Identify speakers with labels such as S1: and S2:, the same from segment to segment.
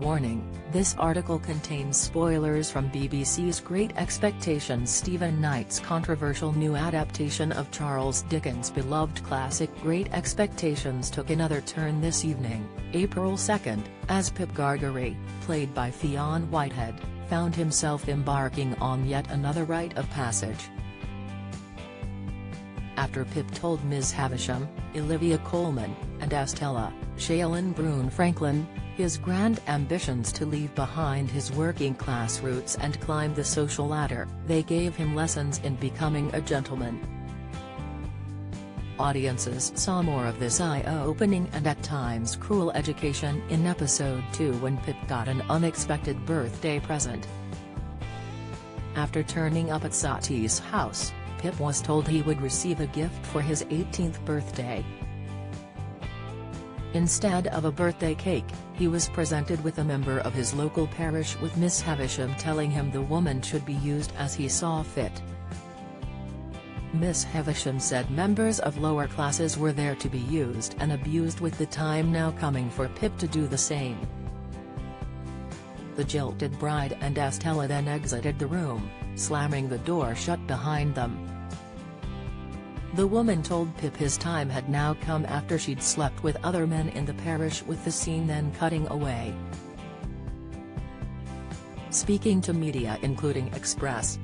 S1: Warning, this article contains spoilers from BBC's Great Expectations. Stephen Knight's controversial new adaptation of Charles Dickens' beloved classic Great Expectations took another turn this evening, April 2, as Pip Gargery, played by Fionn Whitehead, found himself embarking on yet another rite of passage. After Pip told Ms. Havisham, Olivia Colman, and Estella, Shailene Brune Franklin, his grand ambitions to leave behind his working-class roots and climb the social ladder, they gave him lessons in becoming a gentleman. Audiences saw more of this eye-opening and at times cruel education in episode 2 when Pip got an unexpected birthday present. After turning up at Sati's house, Pip was told he would receive a gift for his 18th birthday. Instead of a birthday cake, he was presented with a member of his local parish, with Miss Havisham telling him the woman should be used as he saw fit. Miss Havisham said members of lower classes were there to be used and abused, with the time now coming for Pip to do the same. The jilted bride and Estella then exited the room, slamming the door shut behind them. The woman told Pip his time had now come after she'd slept with other men in the parish, with the scene then cutting away. Speaking to media including Express.co.uk,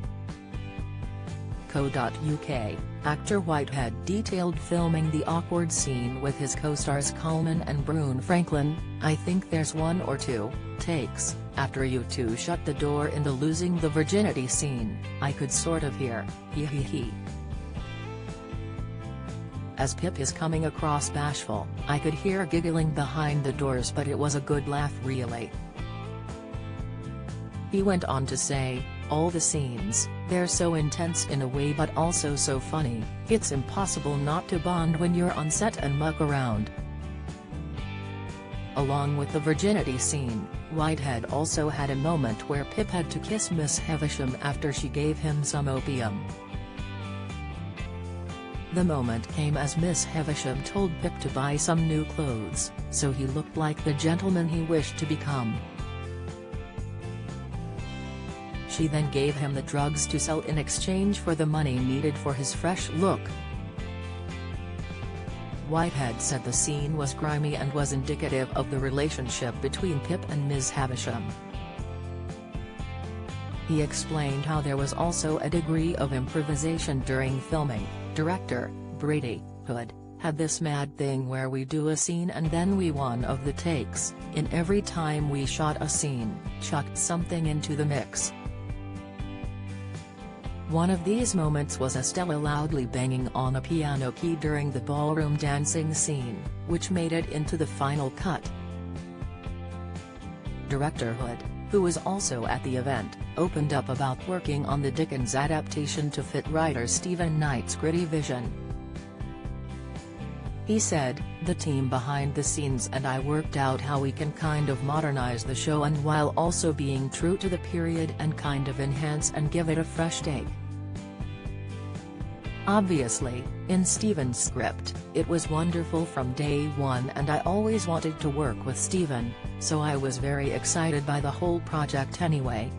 S1: actor Whitehead detailed filming the awkward scene with his co-stars Coleman and Brune Franklin. "I think there's one or two takes after you two shut the door in the losing the virginity scene, I could sort of hear, he. As Pip is coming across bashful, I could hear giggling behind the doors, but it was a good laugh really." He went on to say, "All the scenes, they're so intense in a way but also so funny, it's impossible not to bond when you're on set and muck around." Along with the virginity scene, Whitehead also had a moment where Pip had to kiss Miss Havisham after she gave him some opium. The moment came as Miss Havisham told Pip to buy some new clothes, so he looked like the gentleman he wished to become. She then gave him the drugs to sell in exchange for the money needed for his fresh look. Whitehead said the scene was grimy and was indicative of the relationship between Pip and Ms. Havisham. He explained how there was also a degree of improvisation during filming. Director, Brady Hood, had this mad thing where we do a scene and then we one of the takes, in every time we shot a scene, chucked something into the mix. One of these moments was Estella loudly banging on a piano key during the ballroom dancing scene, which made it into the final cut. Director Hood, who was also at the event, opened up about working on the Dickens adaptation to fit writer Stephen Knight's gritty vision. He said, "The team behind the scenes and I worked out how we can kind of modernize the show and while also being true to the period and kind of enhance and give it a fresh take." Obviously, in Stephen's script, it was wonderful from day one and I always wanted to work with Stephen, so I was very excited by the whole project anyway.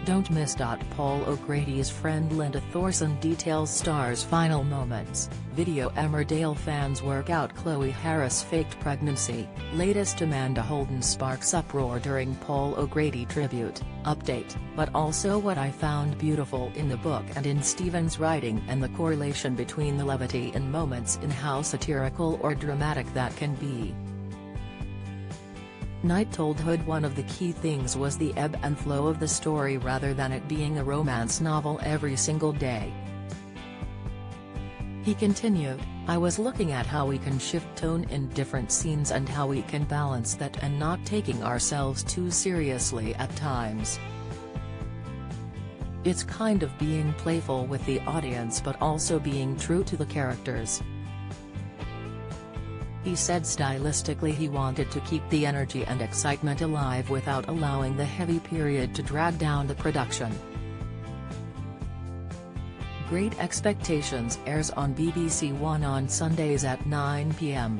S1: Don't miss. Paul O'Grady's friend Linda Thorson details star's final moments. Video. Emmerdale fans work out Chloe Harris' faked pregnancy. Latest. Amanda Holden sparks uproar during Paul O'Grady tribute. Update. But also what I found beautiful in the book and in Stephen's writing, and the correlation between the levity in moments in how satirical or dramatic that can be. Knight told Hood one of the key things was the ebb and flow of the story rather than it being a romance novel every single day. He continued, "I was looking at how we can shift tone in different scenes and how we can balance that and not taking ourselves too seriously at times. It's kind of being playful with the audience but also being true to the characters." He said stylistically he wanted to keep the energy and excitement alive without allowing the heavy period to drag down the production. Great Expectations airs on BBC One on Sundays at 9 p.m.